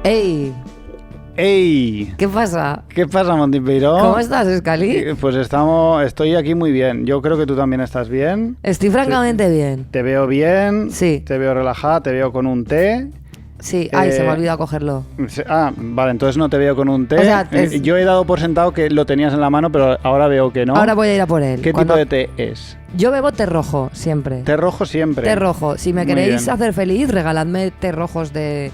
¡Ey! ¡Ey! ¿Qué pasa? ¿Qué pasa, Montipeiro? ¿Cómo estás, Escalí? Pues estoy aquí muy bien. Yo creo que tú también estás bien. Estoy francamente bien. Te veo bien. Sí. Te veo relajada, te veo con un té. Sí, ay, se me ha olvidado cogerlo. Vale, entonces no te veo con un té. O sea, yo he dado por sentado que lo tenías en la mano, pero ahora veo que no. Ahora voy a ir a por él. ¿Qué tipo de té es? Yo bebo té rojo, siempre. Té rojo siempre. Té rojo. Si me Muy queréis bien. hacer feliz, regaladme té rojos de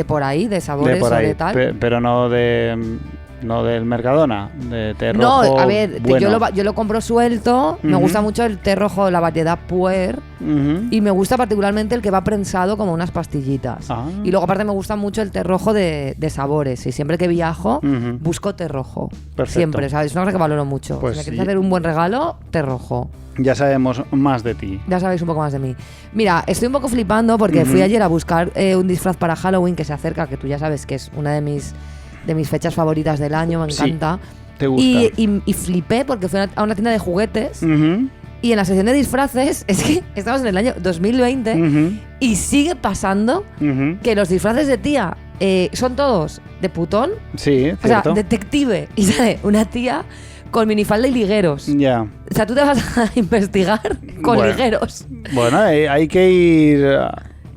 por ahí, de sabores De por o ahí, de tal. pero no del Mercadona, de té No, rojo. a ver, bueno. yo lo compro suelto. Me Ujú. gusta mucho el té rojo, la variedad Puer. Ujú. Y me gusta particularmente el que va prensado como unas pastillitas. Ah. Y luego aparte me gusta mucho el té rojo de sabores. Y siempre que viajo, Ujú. busco té rojo. Perfecto. Siempre, ¿sabes? Es una cosa que valoro mucho. Pues si me quieres sí. hacer un buen regalo, té rojo. Ya sabemos más de ti. Ya sabéis un poco más de mí. Mira, estoy un poco flipando porque Ujú. fui ayer a buscar un disfraz para Halloween que se acerca, que tú ya sabes que es una de mis fechas favoritas del año, me Sí. encanta. ¿Te gusta? Y flipé porque fui a una tienda de juguetes Ujú. y en la sección de disfraces, es que estamos en el año 2020 Ujú. y sigue pasando Ujú. que los disfraces de tía son todos de putón, Sí, o sea, cierto. detective, y sale una tía con minifalda y ligueros. Ya. O sea, tú te vas a investigar con Bueno. ligueros. Bueno, hay que ir.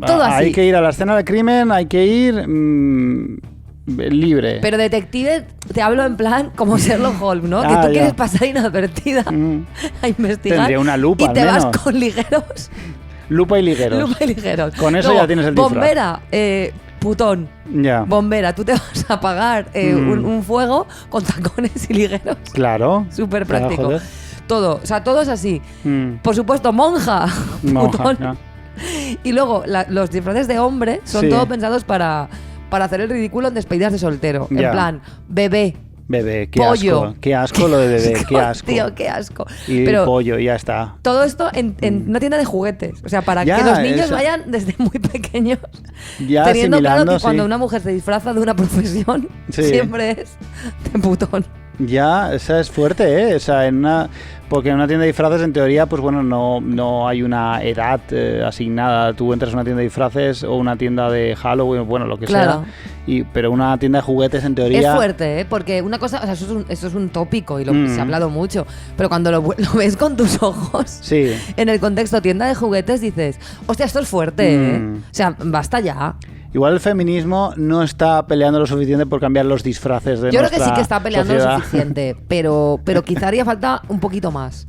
Todo así. Hay que ir a la escena del crimen, hay que ir libre. Pero detective, te hablo en plan como Sherlock Holmes, ¿no? Que Ah, tú ya. quieres pasar inadvertida Mm. a investigar. Tendría una lupa, y te al vas menos. con ligueros. Lupa y ligueros. Lupa y ligeros. Con eso Luego, ya tienes el disfraz. Bombera, putón. Ya. Bombera, tú te vas a apagar un fuego con tacones y ligueros. Claro. Súper Claro, práctico. joder. Todo, o sea, todo es así. Mm. Por supuesto, monja. Monja, putón. ya. Y luego, los disfraces de hombre son Sí. todos pensados para hacer el ridículo en despedidas de soltero. Ya. En plan, bebé. Bebé, qué Pollo. asco. Qué asco lo de bebé, qué asco. Tío, qué asco. Y Pero pollo, ya está. todo esto en una tienda de juguetes. O sea, para Ya, que los niños eso. vayan desde muy pequeños. Ya teniendo claro asimilando, que cuando sí. una mujer se disfraza de una profesión, Sí. siempre es de putón. Ya, esa es fuerte, ¿eh? O sea, porque en una tienda de disfraces, en teoría, pues bueno, no hay una edad asignada. Tú entras a una tienda de disfraces o una tienda de Halloween, bueno, lo que Claro. sea. Pero una tienda de juguetes, en teoría... Es fuerte, ¿eh? Porque una cosa, o sea, eso es un tópico y se ha hablado mucho. Pero cuando lo ves con tus ojos, Sí. en el contexto tienda de juguetes, dices, hostia, esto es fuerte, ¿eh? O sea, basta ya. Igual el feminismo no está peleando lo suficiente por cambiar los disfraces de Yo creo que nuestra sí que está peleando sociedad. lo suficiente, pero quizá haría falta un poquito más.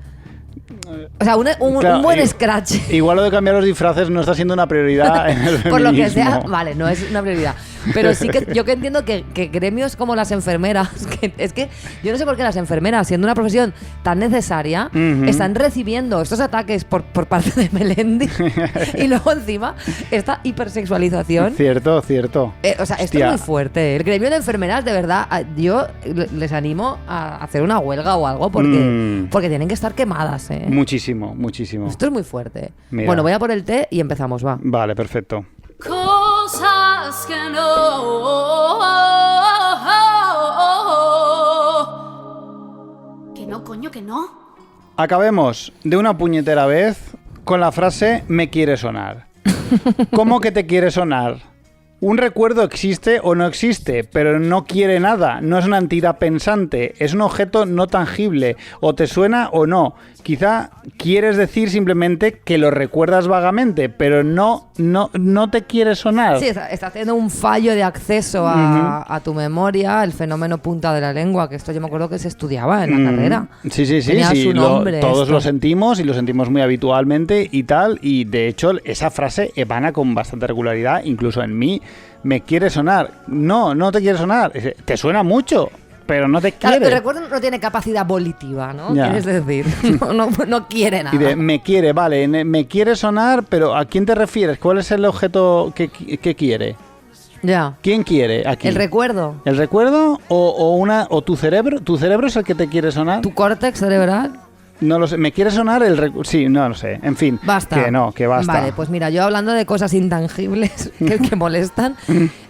O sea, un Claro, buen scratch. Igual lo de cambiar los disfraces no está siendo una prioridad en el feminismo. Por lo que sea, vale, no es una prioridad. Pero sí que yo que entiendo que gremios como las enfermeras, que es que yo no sé por qué las enfermeras, siendo una profesión tan necesaria, Ujú. están recibiendo estos ataques por parte de Melendi y luego encima esta hipersexualización. Cierto. O sea, esto Hostia. es muy fuerte. El gremio de enfermeras, de verdad, yo les animo a hacer una huelga o algo porque tienen que estar quemadas, ¿eh? Muchísimo. Esto es muy fuerte. Mira. Bueno, voy a por el té y empezamos, va. Vale, perfecto. Cosas que no. Que no, coño, que no. Acabemos de una puñetera vez con la frase "me quiere sonar". ¿Cómo que te quiere sonar? Un recuerdo existe o no existe, pero no quiere nada, no es una entidad pensante, es un objeto no tangible, o te suena o no. Quizá quieres decir simplemente que lo recuerdas vagamente, pero no te quiere sonar. Sí, está haciendo un fallo de acceso a tu memoria, el fenómeno punta de la lengua, que esto yo me acuerdo que se estudiaba en la carrera. Sí, Tenía su nombre todos esto. lo sentimos y lo sentimos muy habitualmente y tal, y de hecho esa frase emana con bastante regularidad, incluso en mí. Me quiere sonar. No te quiere sonar. Te suena mucho, pero no te Claro, quiere. el recuerdo no tiene capacidad volitiva, ¿no? Ya. Quieres decir, no quiere nada. Y de me quiere, vale, me quiere sonar, pero ¿a quién te refieres? ¿Cuál es el objeto que quiere? Ya. ¿Quién quiere aquí? El recuerdo, ¿El recuerdo o tu cerebro? ¿Tu cerebro es el que te quiere sonar? tu córtex cerebral. No lo sé. ¿Me quiere sonar el recuerdo? Sí, no lo sé. En fin. Basta. Que basta. Vale, pues mira, yo hablando de cosas intangibles que molestan,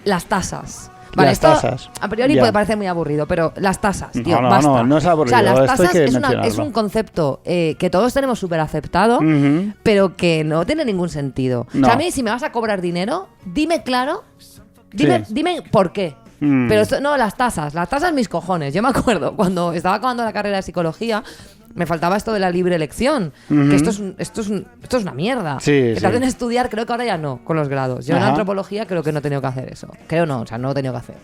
las tasas. Vale, Las esto tasas. a priori Ya. puede parecer muy aburrido, pero las tasas, tío, No, basta. no es aburrido, O sea, las esto hay tasas que es mencionarlo. un concepto que todos tenemos súper aceptado, Ujú. pero que no tiene ningún sentido. No. O sea, a mí si me vas a cobrar dinero, dime claro Dime por qué. Pero esto, no, las tasas mis cojones. Yo me acuerdo cuando estaba acabando la carrera de psicología, me faltaba esto de la libre elección, que esto es una mierda. Que te hacen estudiar, creo que ahora ya no, con los grados. Yo en antropología creo que no he tenido que hacer eso. Creo no, o sea, no lo he tenido que hacer.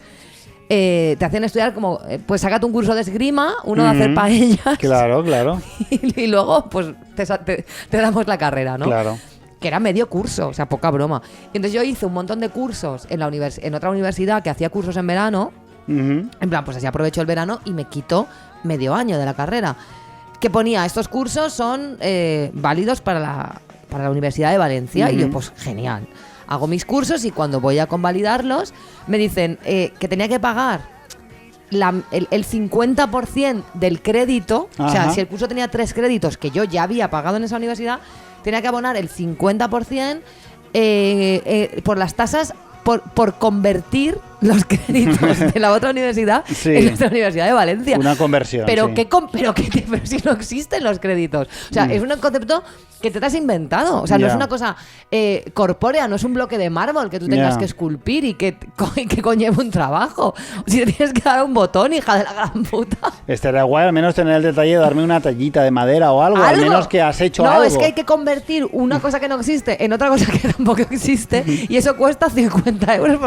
Te hacen estudiar como, pues sácate un curso de esgrima, uno de hacer paellas. Claro. Y luego, pues te damos la carrera, ¿no? Claro. Que era medio curso, o sea, poca broma. Y entonces yo hice un montón de cursos en otra universidad que hacía cursos en verano. En plan, pues así aprovecho el verano y me quito medio año de la carrera. Que ponía, estos cursos son válidos para la Universidad de Valencia. Y yo, pues genial. Hago mis cursos y cuando voy a convalidarlos me dicen que tenía que pagar el 50% del crédito. O sea, si el curso tenía 3 créditos que yo ya había pagado en esa universidad, tenía que abonar el 50% por las tasas por convertir los créditos de la otra universidad en nuestra Universidad de Valencia. Una conversión. Pero si no existen los créditos. O sea, es un concepto que te has inventado. O sea, no es una cosa corpórea, no es un bloque de mármol que tú tengas que esculpir y que conlleve un trabajo. Si te tienes que dar un botón, hija de la gran puta. Estaría guay al menos tener el detalle de darme una tallita de madera o algo. Al menos que has hecho algo. No, es que hay que convertir una cosa que no existe en otra cosa que tampoco existe y eso cuesta 50 euros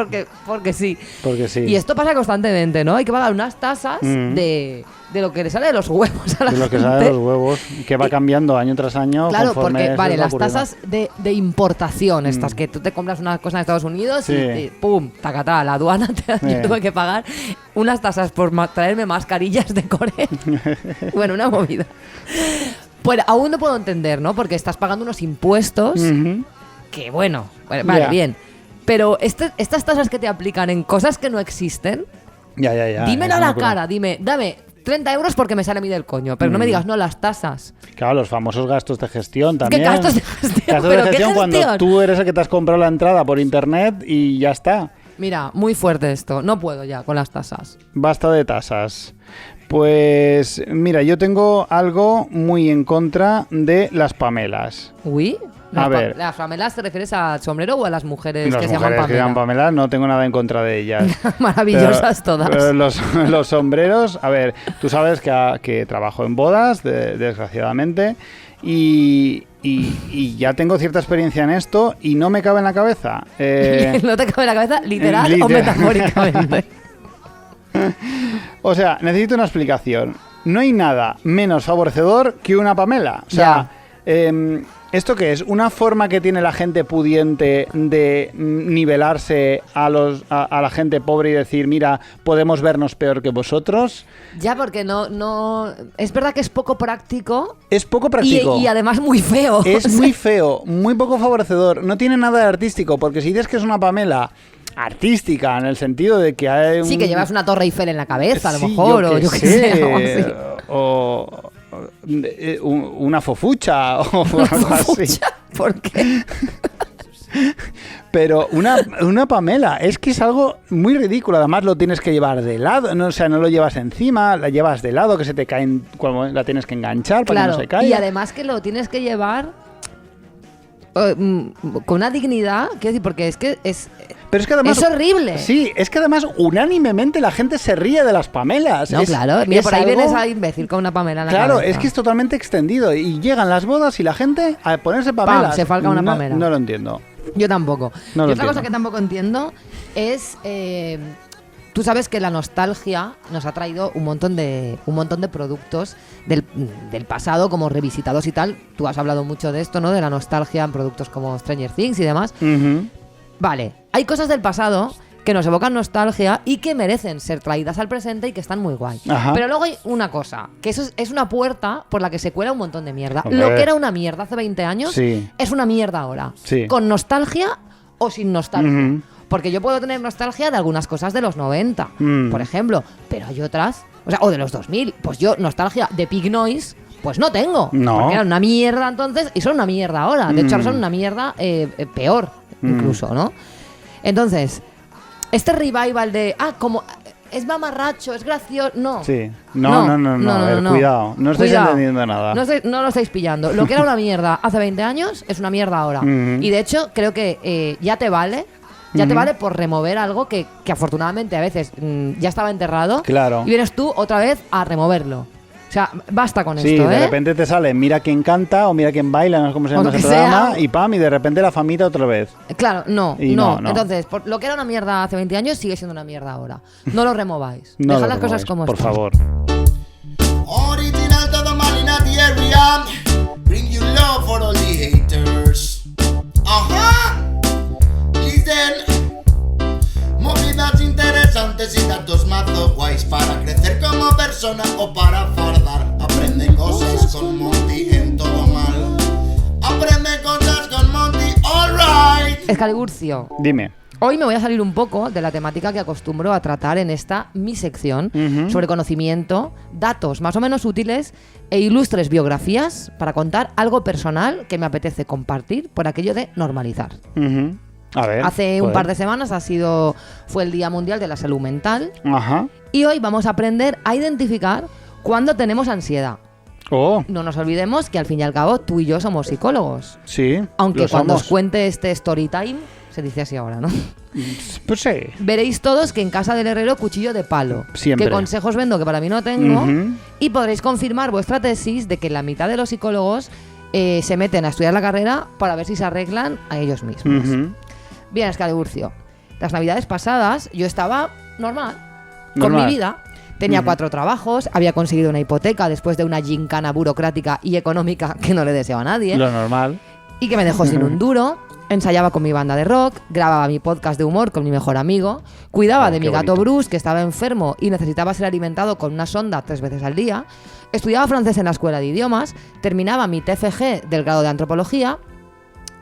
porque sí. Porque sí. Y esto pasa constantemente, ¿no? Hay que pagar unas tasas de lo que le sale de los huevos a la gente. De lo que sale de los huevos, que va cambiando año tras año. Claro, porque, vale, las tasas de importación, estas que tú te compras una cosa en Estados Unidos y pum, tacatá, la aduana yo tuve que pagar unas tasas por traerme mascarillas de Corea. Bueno, una movida. Pues aún no puedo entender, ¿no? Porque estás pagando unos impuestos que, bueno, vale, bien. Pero estas tasas que te aplican en cosas que no existen, dímelo a la cara, dame 30 euros porque me sale a mí del coño, pero no me digas, no, las tasas. Claro, los famosos gastos de gestión también. ¿Qué gastos de gestión? Gastos de gestión cuando tú eres el que te has comprado la entrada por internet y ya está. Mira, muy fuerte esto, no puedo ya con las tasas. Basta de tasas. Pues mira, yo tengo algo muy en contra de las Pamelas. Uy, a ver. ¿Las Pamelas te refieres al sombrero o a las mujeres las que se llaman llaman Pamela? Que se llaman Pamela, no tengo nada en contra de ellas. Maravillosas todas. Pero los sombreros, a ver, tú sabes que trabajo en bodas, desgraciadamente, y ya tengo cierta experiencia en esto y no me cabe en la cabeza. ¿No te cabe en la cabeza literal o metafóricamente? O sea, necesito una explicación. No hay nada menos favorecedor que una Pamela. O sea, ¿esto qué es? ¿Una forma que tiene la gente pudiente de nivelarse a la gente pobre y decir, mira, podemos vernos peor que vosotros? Ya, porque no... Es verdad que es poco práctico. Es poco práctico. Y además muy feo. Es muy feo, muy poco favorecedor. No tiene nada de artístico, porque si dices que es una Pamela artística, en el sentido de que hay Sí, que llevas una Torre Eiffel en la cabeza, a lo mejor, o yo qué sé. O una fofucha o algo así. ¿Por qué? Pero una Pamela, es que es algo muy ridículo. Además lo tienes que llevar de lado, no, o sea, no lo llevas encima, la llevas de lado, que se te cae cuando la tienes que enganchar para que no se caiga. Y además que lo tienes que llevar con una dignidad, quiero decir, porque es que pero es que además, es horrible. Sí, es que además unánimemente la gente se ríe de las Pamelas. No, claro, mira, por ahí vienes a imbécil con una Pamela en la cabeza. Claro, es que es totalmente extendido y llegan las bodas y la gente a ponerse Pamelas. Se falca una Pamela. No lo entiendo. Yo tampoco. No y otra cosa que tampoco entiendo es... tú sabes que la nostalgia nos ha traído un montón de productos del pasado como revisitados y tal. Tú has hablado mucho de esto, ¿no? De la nostalgia en productos como Stranger Things y demás. Vale, hay cosas del pasado que nos evocan nostalgia y que merecen ser traídas al presente y que están muy guay. Pero luego hay una cosa, que eso es una puerta por la que se cuela un montón de mierda. Lo que era una mierda hace 20 años es una mierda ahora. Con nostalgia o sin nostalgia. Porque yo puedo tener nostalgia de algunas cosas de los 90, por ejemplo, pero hay otras, o de los 2000. Pues yo nostalgia de Pig Noise, pues no tengo. No. Porque eran una mierda entonces y son una mierda ahora. De hecho, ahora son una mierda peor, incluso, ¿no? Entonces, este revival de, como es mamarracho, es gracioso, no. Sí, no, cuidado, no estáis entendiendo nada. No lo estáis pillando. Lo que era una mierda hace 20 años es una mierda ahora. Y de hecho, creo que ya te vale Ya te vale por remover algo que afortunadamente a veces ya estaba enterrado. Claro. Y vienes tú otra vez a removerlo. O sea, basta con Sí, esto, de ¿eh? repente te sale Mira quién canta o Mira quién baila, no sé cómo se O llama lo ese que programa, sea. y pam, y de repente la famita otra vez. Claro, no. No. Entonces, lo que era una mierda hace 20 años sigue siendo una mierda ahora. No lo remováis. No Dejad lo las cosas remováis, como por están. favor. Original todo mal in the area. Bring you love for all the haters. Ajá. Listen. Movidas interesantes y datos mazo guays para crecer como persona o para fardar. Aprende cosas con Monty en todo mal. Aprende cosas con Monty, alright. Excaliburcio. Dime. Hoy me voy a salir un poco de la temática que acostumbro a tratar en esta mi sección sobre conocimiento, datos más o menos útiles e ilustres biografías para contar algo personal que me apetece compartir por aquello de normalizar. Ujú. A ver. Hace un joder. par de semanas fue el Día Mundial de la Salud Mental Ajá. y hoy vamos a aprender a identificar cuándo tenemos ansiedad. Oh, No nos olvidemos que al fin y al cabo tú y yo somos psicólogos. sí. Aunque lo cuando os somos. cuente este story time, se dice así ahora, ¿no? Pues sí. Veréis todos que en casa del herrero cuchillo de palo. Siempre. ¿Qué consejos vendo que para mí no tengo? Ujú. Y podréis confirmar vuestra tesis de que la mitad de los psicólogos se meten a estudiar la carrera para ver si se arreglan a ellos mismos. Ujú. Bien, Excaliburcio. Las navidades pasadas yo estaba normal. Con Normal. mi vida. Tenía Ujú. 4 trabajos, había conseguido una hipoteca después de una gincana burocrática y económica que no le deseo a nadie Lo normal. y que me dejó sin un duro. Ensayaba con mi banda de rock, grababa mi podcast de humor con mi mejor amigo, cuidaba Oh, de qué mi gato bonito. Bruce, que estaba enfermo y necesitaba ser alimentado con una sonda 3 veces al día, estudiaba francés en la escuela de idiomas, terminaba mi TFG del grado de antropología,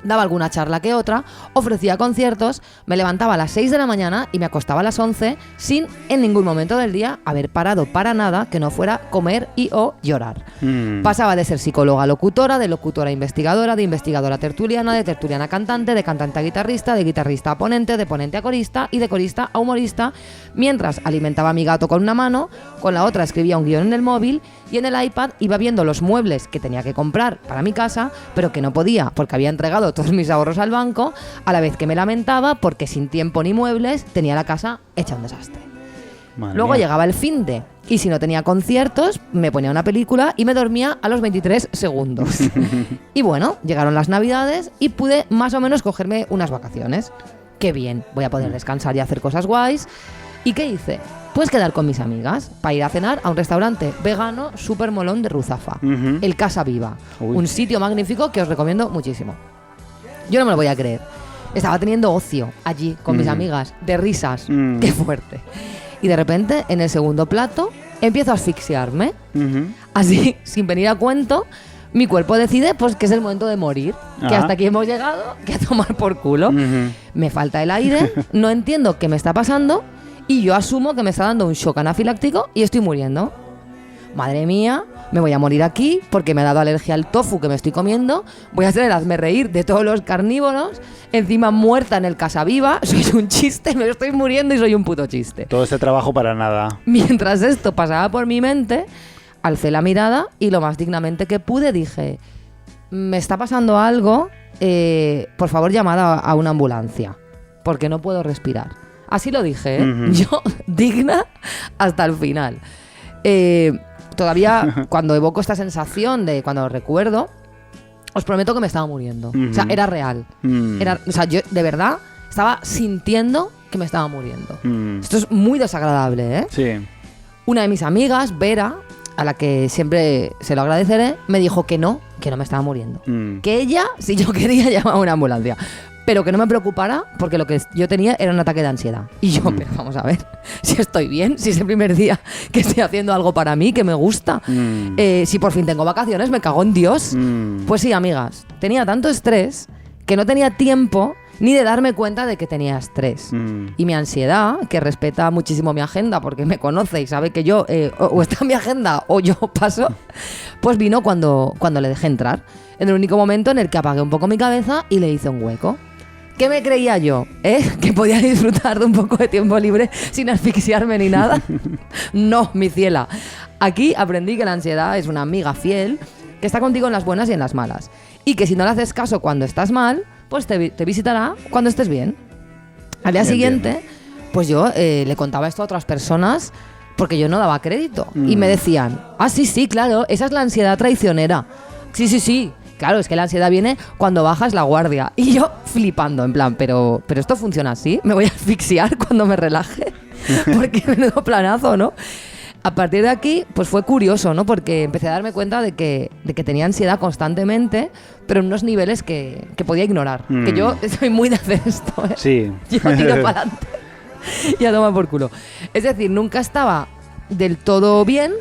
daba alguna charla que otra, ofrecía conciertos, me levantaba a las 6 de la mañana y me acostaba a las 11 sin en ningún momento del día haber parado para nada que no fuera comer y o llorar. Mm. Pasaba de ser psicóloga a locutora, de locutora a investigadora, de investigadora a tertuliana, de tertuliana a cantante, de cantante a guitarrista, de guitarrista a ponente, de ponente a corista y de corista a humorista, mientras alimentaba a mi gato con una mano, con la otra escribía un guión en el móvil y en el iPad iba viendo los muebles que tenía que comprar para mi casa, pero que no podía porque había entregado todos mis ahorros al banco, a la vez que me lamentaba porque sin tiempo ni muebles tenía la casa hecha un desastre. Madre Luego mía. llegaba el finde y si no tenía conciertos me ponía una película y me dormía a los 23 segundos. Y bueno, llegaron las navidades y pude más o menos cogerme unas vacaciones. Qué bien, voy a poder descansar y hacer cosas guays. ¿Y qué hice? Pues quedar con mis amigas para ir a cenar a un restaurante vegano súper molón de Ruzafa, Ujú. el Casa Viva, Uy. un sitio magnífico que os recomiendo muchísimo. Yo no me lo voy a creer. Estaba teniendo ocio allí con mis amigas, de risas. Mm. Qué fuerte. Y de repente, en el segundo plato, empiezo a asfixiarme. Ujú. Así, sin venir a cuento, mi cuerpo decide pues que es el momento de morir. Que Ajá. hasta aquí hemos llegado, que a tomar por culo. Ujú. Me falta el aire, no entiendo qué me está pasando y yo asumo que me está dando un shock anafiláctico y estoy muriendo. Madre mía, me voy a morir aquí porque me ha dado alergia al tofu que me estoy comiendo. Voy a ser el hazme reír de todos los carnívoros. Encima muerta en el Casa Viva. Soy un chiste, me estoy muriendo y soy un puto chiste. Todo este trabajo para nada. Mientras esto pasaba por mi mente, alcé la mirada y lo más dignamente que pude dije: me está pasando algo, por favor llamad a una ambulancia, porque no puedo respirar. Así lo dije, ¿eh? Ujú. Yo digna hasta el final. Todavía cuando evoco esta sensación de cuando lo recuerdo, os prometo que me estaba muriendo. O sea, Ujú. era real. Mm. O sea, yo de verdad estaba sintiendo que me estaba muriendo. Mm. Esto es muy desagradable, ¿eh? Sí. Una de mis amigas, Vera, a la que siempre se lo agradeceré, me dijo que no me estaba muriendo. Mm. Que ella, si yo quería, llamaba a una ambulancia. Pero que no me preocupara porque lo que yo tenía era un ataque de ansiedad. Y yo, pero vamos a ver, si estoy bien, si es el primer día que estoy haciendo algo para mí, que me gusta. Mm. Si por fin tengo vacaciones, me cago en Dios. Mm. Pues sí, amigas, tenía tanto estrés que no tenía tiempo ni de darme cuenta de que tenía estrés. Mm. Y mi ansiedad, que respeta muchísimo mi agenda porque me conoce y sabe que yo o está en mi agenda o yo paso, pues vino cuando le dejé entrar. En el único momento en el que apagué un poco mi cabeza y le hice un hueco. ¿Qué me creía yo? ¿Que podía disfrutar de un poco de tiempo libre sin asfixiarme ni nada? No, mi ciela. Aquí aprendí que la ansiedad es una amiga fiel que está contigo en las buenas y en las malas. Y que si no le haces caso cuando estás mal, pues te visitará cuando estés bien. Al día Ya siguiente, entiendo. pues yo le contaba esto a otras personas porque yo no daba crédito. Y me decían, sí, claro, esa es la ansiedad traicionera. Sí. Claro, es que la ansiedad viene cuando bajas la guardia. Y yo flipando, en plan, pero esto funciona así. ¿Me voy a asfixiar cuando me relaje? Porque menudo planazo, ¿no? A partir de aquí, pues fue curioso, ¿no? Porque empecé a darme cuenta de que tenía ansiedad constantemente, pero en unos niveles que podía ignorar. Que yo soy muy de hacer esto, ¿eh? Sí. Yo tiro para adelante y a tomar por culo. Es decir, nunca estaba del todo bien,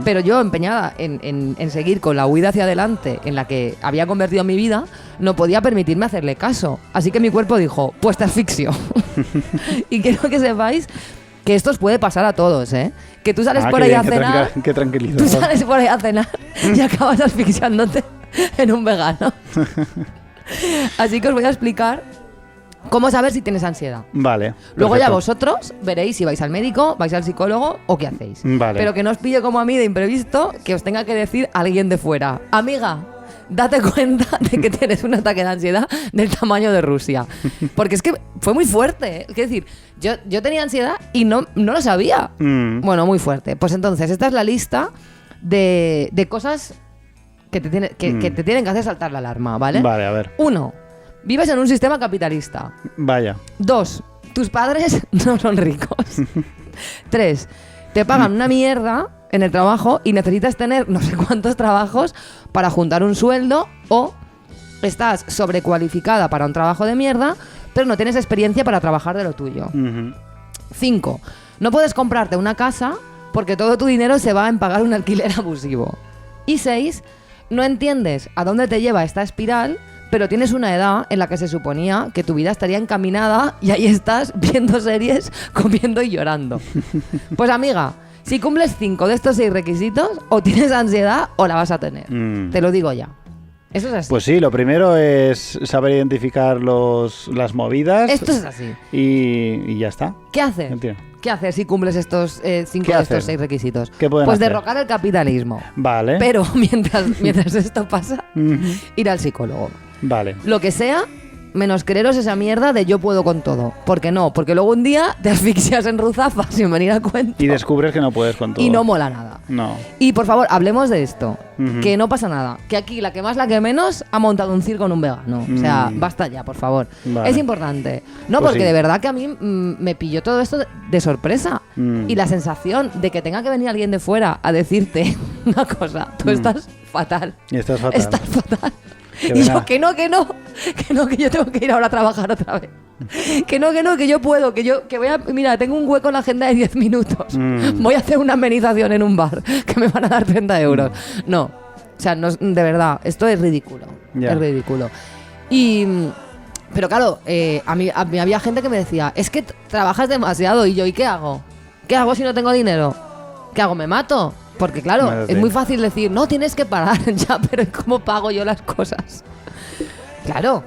pero yo empeñada en seguir con la huida hacia adelante en la que había convertido mi vida, no podía permitirme hacerle caso. Así que mi cuerpo dijo, pues te asfixio. Y quiero que sepáis que esto os puede pasar a todos, ¿eh? Que tú sales por ahí a cenar, Qué tranquilidad. tú sales por ahí a cenar y acabas asfixiándote en un vegano. Así que os voy a explicar cómo saber si tienes ansiedad. Vale. Luego ya perfecto. vosotros veréis si vais al médico, vais al psicólogo o qué hacéis. Vale. Pero que no os pille como a mí de imprevisto que os tenga que decir alguien de fuera. Amiga, date cuenta de que tienes un ataque de ansiedad del tamaño de Rusia. Porque es que fue muy fuerte. Es decir, yo tenía ansiedad y no lo sabía. Bueno, muy fuerte. Pues entonces, esta es la lista de cosas que te tienen que hacer saltar la alarma, ¿vale? Vale, a ver. 1. Vives en un sistema capitalista. Vaya. 2. Tus padres no son ricos. 3. Te pagan una mierda en el trabajo y necesitas tener no sé cuántos trabajos para juntar un sueldo, o estás sobrecualificada para un trabajo de mierda, pero no tienes experiencia para trabajar de lo tuyo. 5. No puedes comprarte una casa porque todo tu dinero se va en pagar un alquiler abusivo. Y 6. No entiendes a dónde te lleva esta espiral, pero tienes una edad en la que se suponía que tu vida estaría encaminada y ahí estás viendo series, comiendo y llorando. Pues amiga, si cumples 5 de estos 6 requisitos, o tienes ansiedad o la vas a tener. Te lo digo ya. Eso es así. Pues sí, lo primero es saber identificar las movidas. Esto es así. Y ya está. ¿Qué hacer? Entiendo. ¿Qué hacer si cumples estos 5 ¿Qué de hacer? estos 6 requisitos? ¿Qué pueden Pues hacer? derrocar el capitalismo. Vale. Pero mientras esto pasa, ir al psicólogo. Vale. Lo que sea, menos creeros esa mierda de yo puedo con todo. Porque no, porque luego un día te asfixias en Ruzafa sin venir a cuento. Y descubres que no puedes con todo. Y no mola nada. No. Y por favor, hablemos de esto. Que no pasa nada. Que aquí la que más, la que menos ha montado un circo en un vegano. O sea, basta ya, por favor. Vale. Es importante. No, Pues porque sí. de verdad que a mí me pilló todo esto de sorpresa. Y la sensación de que tenga que venir alguien de fuera a decirte una cosa. Tú estás fatal. Y estás fatal. Estás fatal. Que Y venga. yo, que yo tengo que ir ahora a trabajar otra vez. Que yo puedo, que voy a, mira, tengo un hueco en la agenda de 10 minutos. Voy a hacer una amenización en un bar, que me van a dar 30 euros. No, o sea, no, de verdad, esto es ridículo. Ya. Es ridículo. Pero claro, a mí había gente que me decía, es que trabajas demasiado. Y yo, ¿y qué hago? ¿Qué hago si no tengo dinero? ¿Qué hago? ¿Me mato? Porque claro, Bueno, es sí. muy fácil decir, no, tienes que parar ya, pero ¿cómo pago yo las cosas? Claro,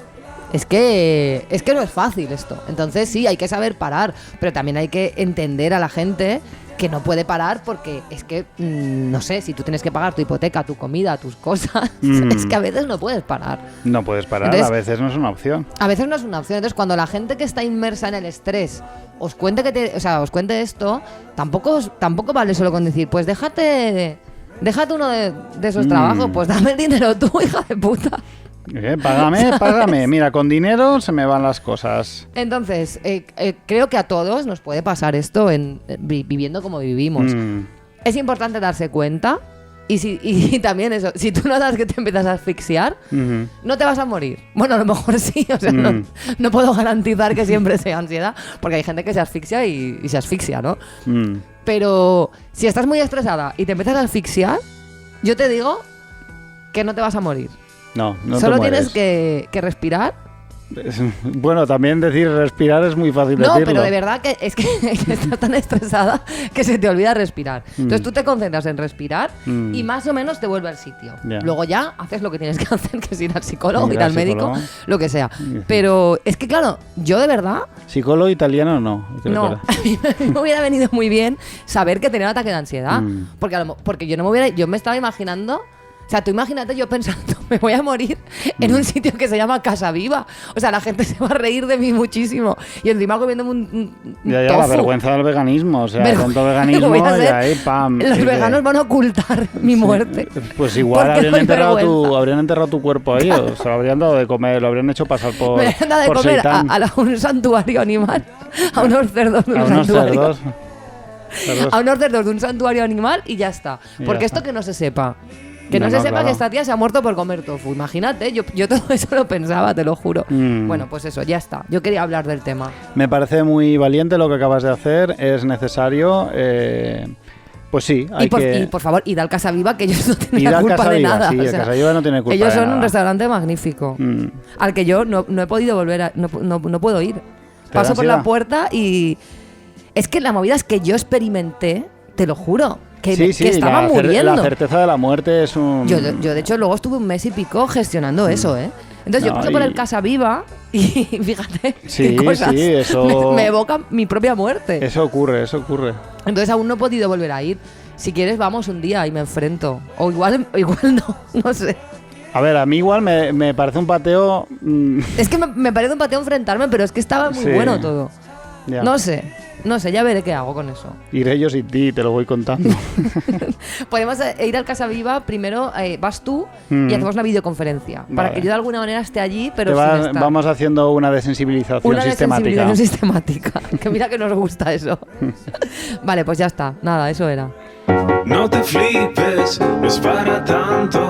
es que no es fácil esto. Entonces sí, hay que saber parar, pero también hay que entender a la gente que no puede parar porque es que, no sé, si tú tienes que pagar tu hipoteca, tu comida, tus cosas, es que a veces no puedes parar. No puedes parar, Entonces- a veces no es una opción. A veces no es una opción. Entonces, cuando la gente que está inmersa en el estrés os cuente os cuente esto, tampoco vale solo con decir, pues déjate uno de esos trabajos, pues dame el dinero tú, hija de puta. Págame. Mira, con dinero se me van las cosas. Entonces, creo que a todos nos puede pasar esto viviendo como vivimos. Es importante darse cuenta. Y también eso, si tú notas que te empiezas a asfixiar, no te vas a morir. Bueno, a lo mejor sí, o sea, no puedo garantizar que siempre sea ansiedad, porque hay gente que se asfixia y se asfixia, ¿no? Pero si estás muy estresada y te empiezas a asfixiar, yo te digo que no te vas a morir. No te Solo mueres. tienes que respirar. Bueno, también decir respirar es muy fácil No, decirlo. pero de verdad que es que estás tan estresada que se te olvida respirar. Entonces tú te concentras en respirar y más o menos te vuelve al sitio. Ya. Luego ya haces lo que tienes que hacer, que es ir al psicólogo, Ir ir al al médico, psicólogo. lo que sea. Pero es que claro, yo de verdad, Psicólogo italiano no. hay que no, recordar. a mí me hubiera venido muy bien saber que tenía un ataque de ansiedad. Porque yo me estaba imaginando, o sea, tú imagínate yo pensando me voy a morir en un sitio que se llama Casa Viva. O sea, la gente se va a reír de mí muchísimo. Y encima comiéndome un Ya, la tofu. vergüenza del veganismo. O sea, Vergüenza. tanto veganismo Voy a y ser- ahí, pam. Los veganos van a ocultar mi muerte. Pues igual Porque habrían doy enterrado, vergüenza. habrían enterrado tu cuerpo ahí, o se lo habrían dado de comer, lo habrían hecho pasar por, Me han dado de por comer seitán. a un santuario animal. A unos cerdos de un A unos santuario. cerdos. Cerdos. A unos cerdos de un santuario animal y ya está. Y Porque ya esto está. que no se sepa. Que no, No, se no, sepa claro. que esta tía se ha muerto por comer tofu. Imagínate, yo todo eso lo pensaba, te lo juro. Bueno, pues eso, ya está. Yo quería hablar del tema. Me parece muy valiente lo que acabas de hacer, es necesario. Pues sí, hay Y por favor, id al Casa Viva, que ellos no tienen Ir la al culpa Casa de Viva, nada. sí, o el sea, Casa Viva no tiene culpa ellos de son nada. un restaurante magnífico. Al que yo no he podido volver a... No puedo ir. da Paso por ansiedad? la puerta y... Es que la movida es que yo experimenté, te lo juro, que, Sí, que sí, estaba muriendo. la certeza de la muerte es un... Yo, de hecho, luego estuve un mes y pico gestionando eso, ¿eh? Entonces yo No, paso por y- el Casa Viva y fíjate Sí, qué cosas sí, eso- me evoca mi propia muerte. Eso ocurre, eso ocurre. Entonces aún no he podido volver a ir. Si quieres, vamos un día y me enfrento. O igual no sé. A ver, a mí igual me parece un pateo... Es que me parece un pateo enfrentarme, pero es que estaba muy Sí. bueno todo. ya. No sé, ya veré qué hago con eso. Iré yo sin ti, te lo voy contando. Podemos ir al Casa Viva, primero vas tú Mm. y hacemos una videoconferencia. Para Vale. que yo de alguna manera esté allí, pero Te sin vas- estar. vamos haciendo una desensibilización Una sistemática. desensibilización sistemática. Que mira que nos gusta eso. Vale, pues ya está. Nada, eso era. No te flipes, no es para tanto.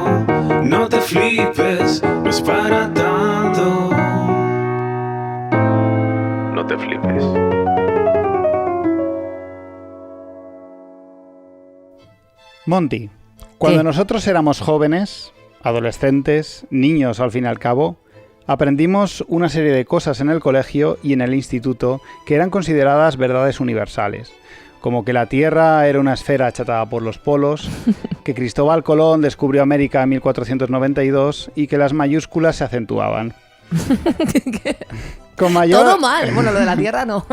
No te flipes, no es para tanto. No te flipes. Monty, cuando ¿Qué? nosotros éramos jóvenes, adolescentes, niños al fin y al cabo, aprendimos una serie de cosas en el colegio y en el instituto que eran consideradas verdades universales, como que la Tierra era una esfera achatada por los polos, que Cristóbal Colón descubrió América en 1492 y que las mayúsculas se acentuaban. Con mayor... Todo mal. Bueno, lo de la tierra no.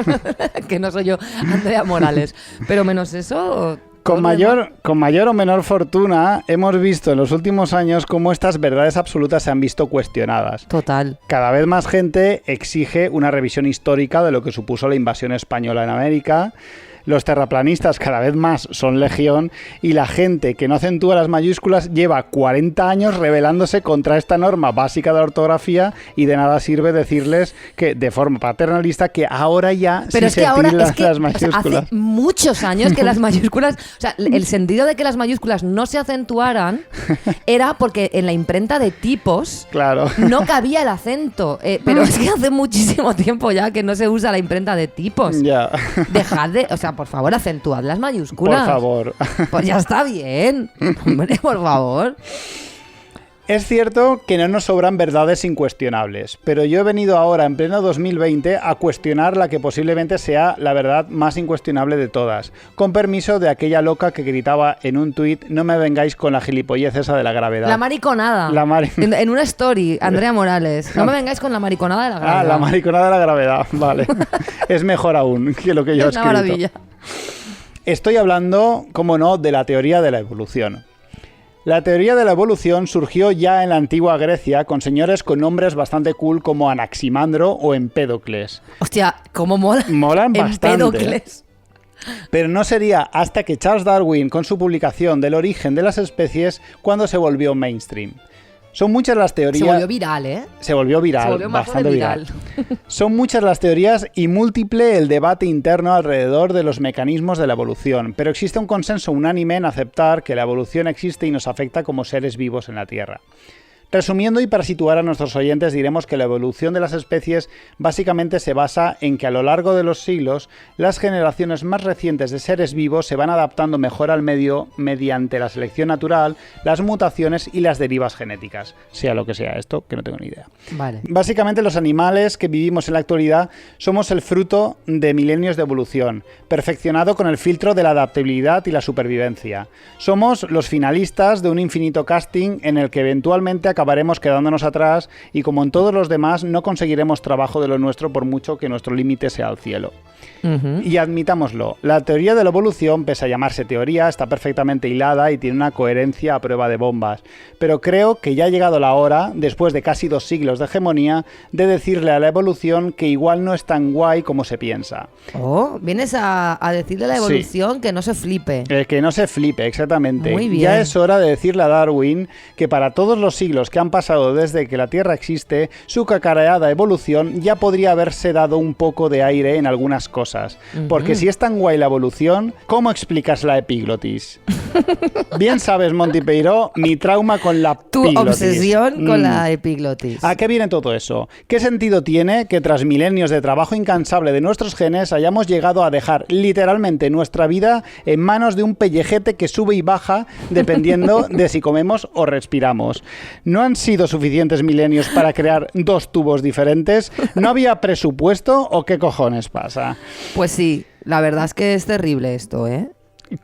Que no soy yo, Andrea Morales. Pero menos eso. todo Con lo demás. con mayor o menor fortuna, hemos visto en los últimos años cómo estas verdades absolutas se han visto cuestionadas. Total. Cada vez más gente exige una revisión histórica de lo que supuso la invasión española en América. Los terraplanistas cada vez más son legión y la gente que no acentúa las mayúsculas lleva 40 años rebelándose contra esta norma básica de la ortografía y de nada sirve decirles que de forma paternalista que ahora ya Pero sí es que se ahora tildan es que las o sea, mayúsculas. hace muchos años que las mayúsculas, o sea, el sentido de que las mayúsculas no se acentuaran era porque en la imprenta de tipos Claro. no cabía el acento. Pero es que hace muchísimo tiempo ya que no se usa la imprenta de tipos. Ya. Dejad de, o sea, por favor, acentuad las Por mayúsculas. favor. Pues ya está bien. Hombre, por favor. Es cierto que no nos sobran verdades incuestionables, pero yo he venido ahora, en pleno 2020, a cuestionar la que posiblemente sea la verdad más incuestionable de todas, con permiso de aquella loca que gritaba en un tuit: no me vengáis con la gilipollez esa de la gravedad. La mariconada. La mari- En una story, Andrea Morales. No me vengáis con la mariconada de la gravedad. Ah, la mariconada de la gravedad, vale. Es mejor aún que lo que yo he Es una escrito. maravilla. Estoy hablando, como no, de la teoría de la evolución. La teoría de la evolución surgió ya en la antigua Grecia con señores con nombres bastante cool como Anaximandro o Empédocles. Hostia, cómo mola. Molan bastante. Empédocles. Pero no sería hasta que Charles Darwin, con su publicación del origen de las especies, cuando se volvió mainstream. Son muchas las teorías... Se volvió viral, ¿eh? Se volvió viral, Se volvió mazo de bastante viral. Son muchas las teorías y múltiple el debate interno alrededor de los mecanismos de la evolución, pero existe un consenso unánime en aceptar que la evolución existe y nos afecta como seres vivos en la Tierra. Resumiendo y para situar a nuestros oyentes, diremos que la evolución de las especies básicamente se basa en que a lo largo de los siglos las generaciones más recientes de seres vivos se van adaptando mejor al medio mediante la selección natural, las mutaciones y las derivas genéticas. Sea lo que sea esto, que no tengo ni idea. Vale. Básicamente los animales que vivimos en la actualidad somos el fruto de milenios de evolución, perfeccionado con el filtro de la adaptabilidad y la supervivencia. Somos los finalistas de un infinito casting en el que eventualmente acabaremos quedándonos atrás y, como en todos los demás, no conseguiremos trabajo de lo nuestro por mucho que nuestro límite sea el cielo. Y admitámoslo, la teoría de la evolución, pese a llamarse teoría, está perfectamente hilada y tiene una coherencia a prueba de bombas. Pero creo que ya ha llegado la hora, después de casi 2 siglos de hegemonía, de decirle a la evolución que igual no es tan guay como se piensa. Oh, vienes a decirle a la evolución que no se flipe. Que no se flipe, exactamente. Muy bien. Ya es hora de decirle a Darwin que para todos los siglos que han pasado desde que la Tierra existe, su cacareada evolución ya podría haberse dado un poco de aire en algunas cosas. Porque si es tan guay la evolución, ¿cómo explicas la epiglotis? Bien sabes, Monty Peiró, mi trauma con la Tu epiglotis. obsesión con la epiglotis. ¿A qué viene todo eso? ¿Qué sentido tiene que tras milenios de trabajo incansable de nuestros genes hayamos llegado a dejar literalmente nuestra vida en manos de un pellejete que sube y baja dependiendo de si comemos o respiramos? ¿No han sido suficientes milenios para crear 2 tubos diferentes? ¿No había presupuesto o qué cojones pasa? Pues sí, la verdad es que es terrible esto, ¿eh?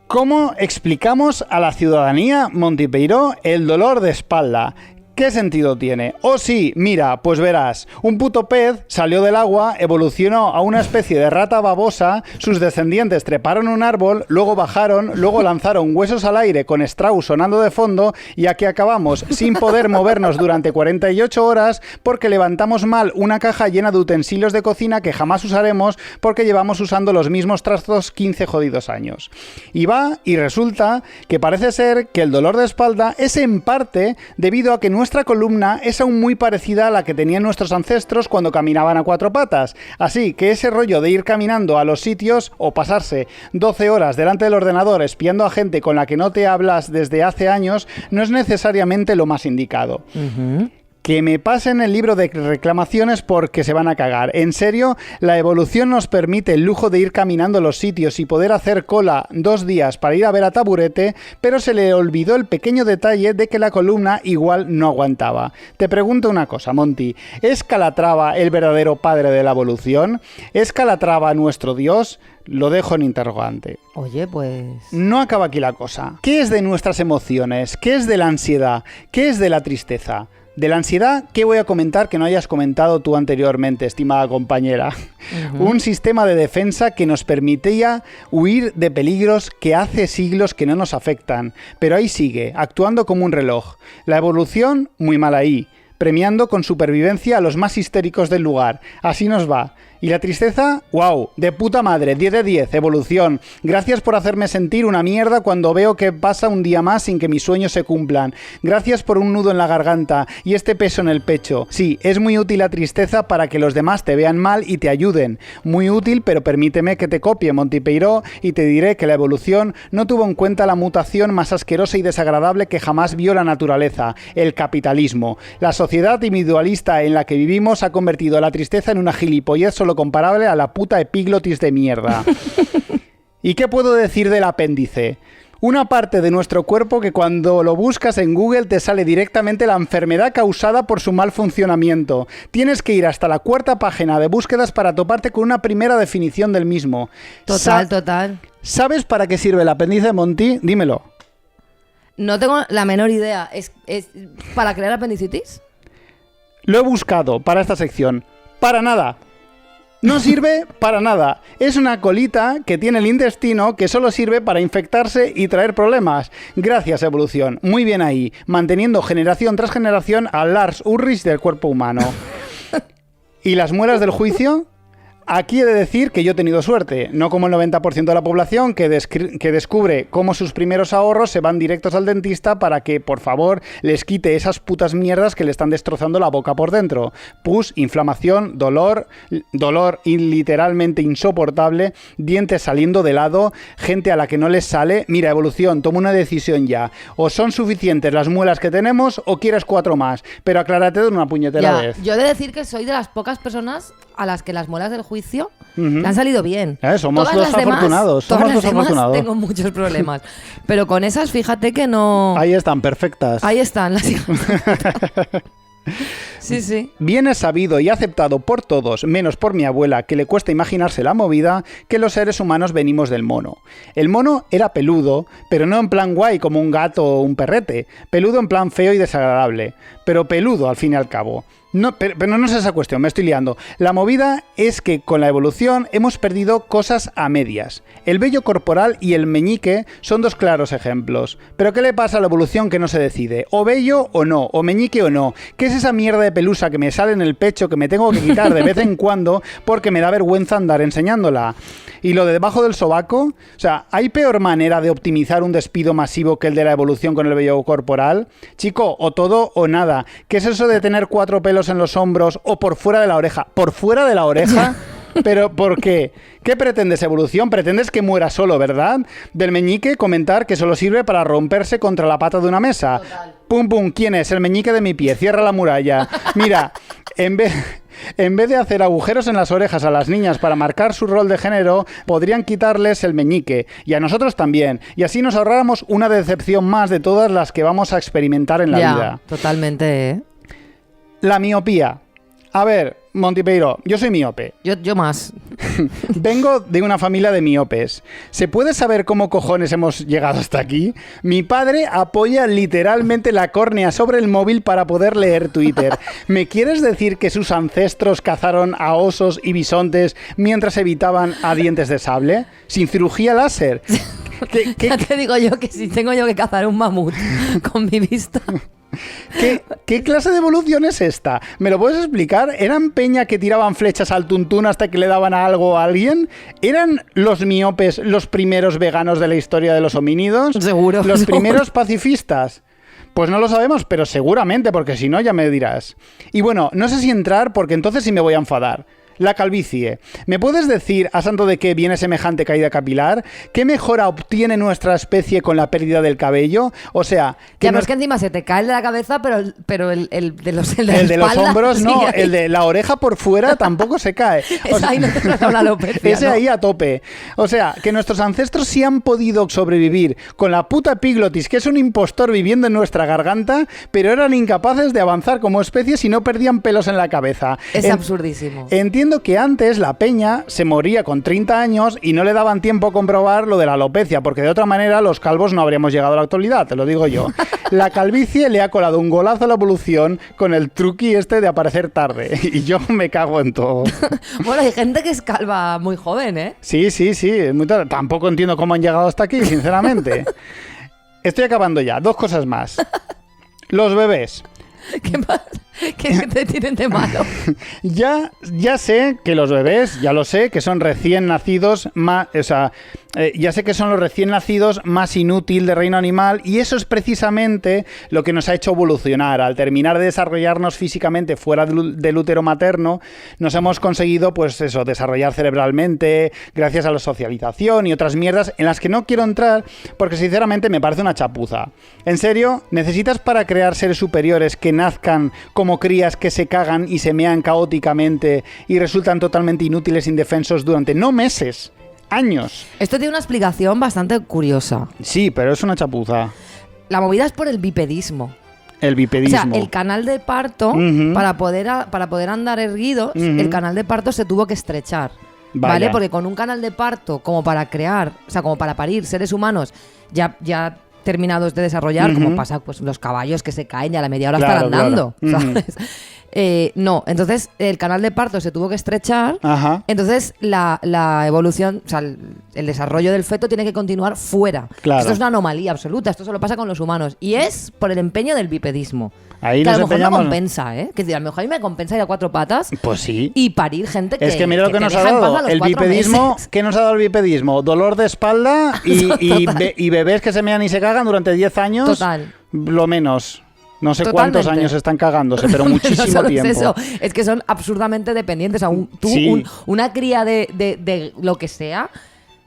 ¿Cómo explicamos a la ciudadanía, Monty Peiró, el dolor de espalda? ¿Qué sentido tiene? Oh sí, mira, pues verás, un puto pez salió del agua, evolucionó a una especie de rata babosa, sus descendientes treparon un árbol, luego bajaron, luego lanzaron huesos al aire con Strauss sonando de fondo y aquí acabamos sin poder movernos durante 48 horas porque levantamos mal una caja llena de utensilios de cocina que jamás usaremos porque llevamos usando los mismos trastos 15 jodidos años. Y va y resulta que parece ser que el dolor de espalda es en parte debido a que nuestra columna es aún muy parecida a la que tenían nuestros ancestros cuando caminaban a 4 patas. Así que ese rollo de ir caminando a los sitios o pasarse 12 horas delante del ordenador espiando a gente con la que no te hablas desde hace años no es necesariamente lo más indicado. Que me pasen el libro de reclamaciones porque se van a cagar. En serio, la evolución nos permite el lujo de ir caminando los sitios y poder hacer cola 2 días para ir a ver a Taburete, pero se le olvidó el pequeño detalle de que la columna igual no aguantaba. Te pregunto una cosa, Monty. ¿Es Calatrava el verdadero padre de la evolución? ¿Es Calatrava nuestro dios? Lo dejo en interrogante. Oye, pues... No acaba aquí la cosa. ¿Qué es de nuestras emociones? ¿Qué es de la ansiedad? ¿Qué es de la tristeza? De la ansiedad, ¿qué voy a comentar que no hayas comentado tú anteriormente, estimada compañera? Un sistema de defensa que nos permitía huir de peligros que hace siglos que no nos afectan, pero ahí sigue, actuando como un reloj. La evolución, muy mal ahí, premiando con supervivencia a los más histéricos del lugar. Así nos va. Y la tristeza, wow, de puta madre, 10 de 10, evolución. Gracias por hacerme sentir una mierda cuando veo que pasa un día más sin que mis sueños se cumplan. Gracias por un nudo en la garganta y este peso en el pecho. Sí, es muy útil la tristeza para que los demás te vean mal y te ayuden. Muy útil, pero permíteme que te copie, Monty Peiró, y te diré que la evolución no tuvo en cuenta la mutación más asquerosa y desagradable que jamás vio la naturaleza, el capitalismo. La sociedad individualista en la que vivimos ha convertido la tristeza en una gilipollez solo comparable a la puta epiglotis de mierda. ¿Y qué puedo decir del apéndice? Una parte de nuestro cuerpo que cuando lo buscas en Google te sale directamente la enfermedad causada por su mal funcionamiento. Tienes que ir hasta la 4ª página de búsquedas para toparte con una primera definición del mismo. Total. ¿Sabes para qué sirve el apéndice, Monty? Dímelo. No tengo la menor idea. ¿Es para crear apendicitis? Lo he buscado para esta sección. Para nada. No sirve para nada. Es una colita que tiene el intestino que solo sirve para infectarse y traer problemas. Gracias, evolución. Muy bien ahí. Manteniendo generación tras generación a Lars Ulrich del cuerpo humano. ¿Y las muelas del juicio? Aquí he de decir que yo he tenido suerte, no como el 90% de la población que descubre cómo sus primeros ahorros se van directos al dentista para que, por favor, les quite esas putas mierdas que le están destrozando la boca por dentro. Pus, inflamación, dolor literalmente insoportable, dientes saliendo de lado, gente a la que no les sale. Mira, evolución, toma una decisión ya. O son suficientes las muelas que tenemos o quieres 4 más, pero aclárate de una puñetera vez. Yo he de decir que soy de las pocas personas a las que las muelas del juicio le han salido bien. Somos los afortunados. Todas las demás tengo muchos problemas. Pero con esas, fíjate que no... Ahí están, perfectas. Ahí están las Sí, sí. Bien es sabido y aceptado por todos, menos por mi abuela, que le cuesta imaginarse la movida, que los seres humanos venimos del mono. El mono era peludo, pero no en plan guay como un gato o un perrete. Peludo en plan feo y desagradable, pero peludo al fin y al cabo. No, pero no es esa cuestión, me estoy liando. La movida es que con la evolución hemos perdido cosas a medias. El vello corporal y el meñique son dos claros ejemplos. Pero ¿qué le pasa a la evolución que no se decide? ¿O vello o no? ¿O meñique o no? ¿Qué es esa mierda de pelusa que me sale en el pecho que me tengo que quitar de vez en cuando porque me da vergüenza andar enseñándola? ¿Y lo de debajo del sobaco? O sea, ¿hay peor manera de optimizar un despido masivo que el de la evolución con el vello corporal? Chico, o todo o nada. ¿Qué es eso de tener 4 pelos en los hombros o por fuera de la oreja? ¿Por fuera de la oreja? ¿Pero por qué? ¿Qué pretendes, evolución? Pretendes que muera solo, ¿verdad? Del meñique, comentar que solo sirve para romperse contra la pata de una mesa. Total. Pum, pum, ¿quién es? El meñique de mi pie. Cierra la muralla. Mira, en vez de hacer agujeros en las orejas a las niñas para marcar su rol de género, podrían quitarles el meñique. Y a nosotros también. Y así nos ahorráramos una decepción más de todas las que vamos a experimentar en la vida. Totalmente, ¿eh? La miopía. A ver, Montipeiro, yo soy miope. Yo más. Vengo de una familia de miopes. ¿Se puede saber cómo cojones hemos llegado hasta aquí? Mi padre apoya literalmente la córnea sobre el móvil para poder leer Twitter. ¿Me quieres decir que sus ancestros cazaron a osos y bisontes mientras evitaban a dientes de sable? ¿Sin cirugía láser? Ya te digo yo que si tengo yo que cazar un mamut con mi vista... ¿Qué clase de evolución es esta? ¿Me lo puedes explicar? ¿Eran peña que tiraban flechas al tuntún hasta que le daban a algo a alguien? ¿Eran los miopes los primeros veganos de la historia de los homínidos? Seguro. ¿Los primeros pacifistas? Pues no lo sabemos, pero seguramente, porque si no ya me dirás. Y bueno, no sé si entrar porque entonces sí me voy a enfadar. La calvicie. ¿Me puedes decir, a santo de qué viene semejante caída capilar? ¿Qué mejora obtiene nuestra especie con la pérdida del cabello? O sea... Ya, pero es que encima se te cae el de la cabeza, pero el de los el de los hombros no, el de la oreja por fuera tampoco se cae. O sea, ahí no te trata la alopecia, ese ¿no? ahí a tope. O sea, que nuestros ancestros sí han podido sobrevivir con la puta epiglotis, que es un impostor viviendo en nuestra garganta, pero eran incapaces de avanzar como especie si no perdían pelos en la cabeza. Es absurdísimo. Entiendo que antes la peña se moría con 30 años y no le daban tiempo a comprobar lo de la alopecia, porque de otra manera los calvos no habríamos llegado a la actualidad, te lo digo yo. La calvicie le ha colado un golazo a la evolución con el truqui este de aparecer tarde, y yo me cago en todo. Bueno, hay gente que es calva muy joven, ¿eh? Sí, muy tarde. Tampoco entiendo cómo han llegado hasta aquí, sinceramente. Estoy acabando ya. 2 cosas más. Los bebés. ¿Qué pasa? ¿Qué te tienen de malo? Ya sé que los bebés, ya lo sé, que son recién nacidos más... O sea, ya sé que son los recién nacidos más inútil de reino animal y eso es precisamente lo que nos ha hecho evolucionar. Al terminar de desarrollarnos físicamente fuera del útero materno, nos hemos conseguido, pues eso, desarrollar cerebralmente gracias a la socialización y otras mierdas en las que no quiero entrar porque sinceramente me parece una chapuza. En serio, ¿necesitas para crear seres superiores que nazcan como crías que se cagan y se mean caóticamente y resultan totalmente inútiles e indefensos durante no meses, años? Esto tiene una explicación bastante curiosa. Sí, pero es una chapuza. La movida es por el bipedismo. El bipedismo. O sea, el canal de parto, para poder andar erguidos, el canal de parto se tuvo que estrechar. Vaya. ¿Vale? Porque con un canal de parto, como para crear, o sea, como para parir seres humanos, ya terminados de desarrollar, como pasa pues los caballos que se caen y a la media hora Claro, están andando, claro. ¿sabes? No, entonces el canal de parto se tuvo que estrechar. Ajá. Entonces la evolución, o sea, el desarrollo del feto tiene que continuar fuera. Claro. Esto es una anomalía absoluta, esto solo pasa con los humanos y es por el empeño del bipedismo. Ahí que a nos lo mejor empeñamos. no compensa, ¿eh? Que decir, a lo mejor a mí me compensa ir a 4 patas Pues sí. y parir gente que Es que mira lo que te nos ha deja en paz a dado los el 4 bipedismo. meses. ¿Qué nos ha dado el bipedismo? Dolor de espalda y bebés que se mean y se cagan durante 10 años. Total. Lo menos. No sé Totalmente. cuántos años están cagándose, pero muchísimo No solo tiempo. Es eso, es que son absurdamente dependientes. O sea, Sí. Una cría de lo que sea,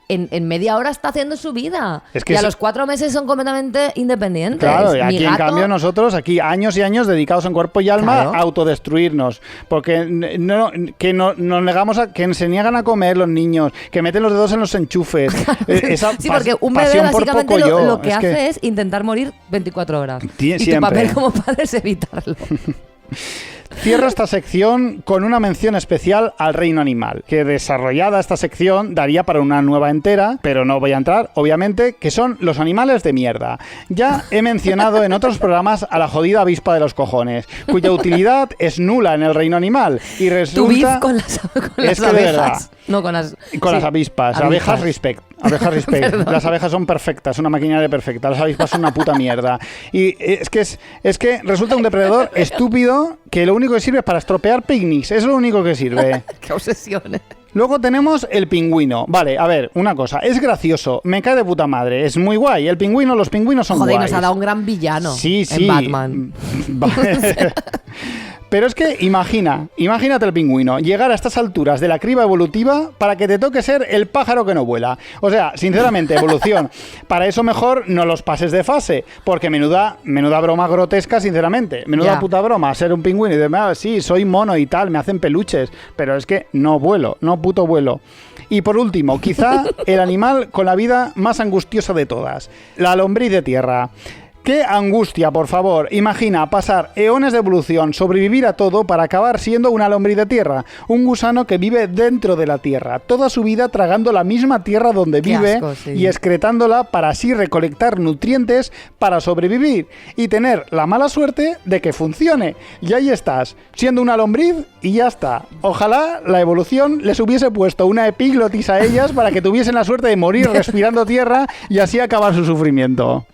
en media hora está haciendo su vida. Es que y a es- los 4 meses son completamente independientes. Claro, y Mi aquí en gato- cambio nosotros, aquí años y años dedicados en cuerpo y alma Claro. a autodestruirnos. Porque nos negamos a que se niegan a comer los niños, que meten los dedos en los enchufes. Esa Sí, porque un bebé pasión por básicamente poco yo. lo que hace es intentar morir 24 horas. Y Siempre. tu papel como padre es evitarlo. Cierro esta sección con una mención especial al reino animal, que desarrollada esta sección daría para una nueva entera, pero no voy a entrar, obviamente, que son los animales de mierda. Ya he mencionado en otros programas a la jodida avispa de los cojones, cuya utilidad es nula en el reino animal y resulta... Tu beef con las Es que de verdad. abejas. No, con las... Con sí, las avispas. Abejas respect. Abejas respect. Las abejas son perfectas, una maquinaria perfecta. Las avispas son una puta mierda. Y es que resulta un depredador estúpido que lo único que sirve es para estropear picnics. Es lo único que sirve. Qué obsesiones. Luego tenemos el pingüino. Vale, a ver, una cosa. Es gracioso. Me cae de puta madre. Es muy guay. El pingüino, los pingüinos son Joder, guays. nos ha dado un gran villano Sí, sí. en Batman. Vale. Pero es que imagínate el pingüino, llegar a estas alturas de la criba evolutiva para que te toque ser el pájaro que no vuela. O sea, sinceramente, evolución. Para eso mejor no los pases de fase, porque menuda broma grotesca, sinceramente. Menuda Ya. puta broma, ser un pingüino y decir, sí, soy mono y tal, me hacen peluches, pero es que no vuelo, no puto vuelo. Y por último, quizá el animal con la vida más angustiosa de todas, la lombriz de tierra. ¡Qué angustia, por favor! Imagina pasar eones de evolución, sobrevivir a todo para acabar siendo una lombriz de tierra. Un gusano que vive dentro de la tierra, toda su vida tragando la misma tierra donde Qué vive asco, sí. y excretándola para así recolectar nutrientes para sobrevivir y tener la mala suerte de que funcione. Y ahí estás, siendo una lombriz y ya está. Ojalá la evolución les hubiese puesto una epiglotis a ellas para que tuviesen la suerte de morir respirando tierra y así acabar su sufrimiento.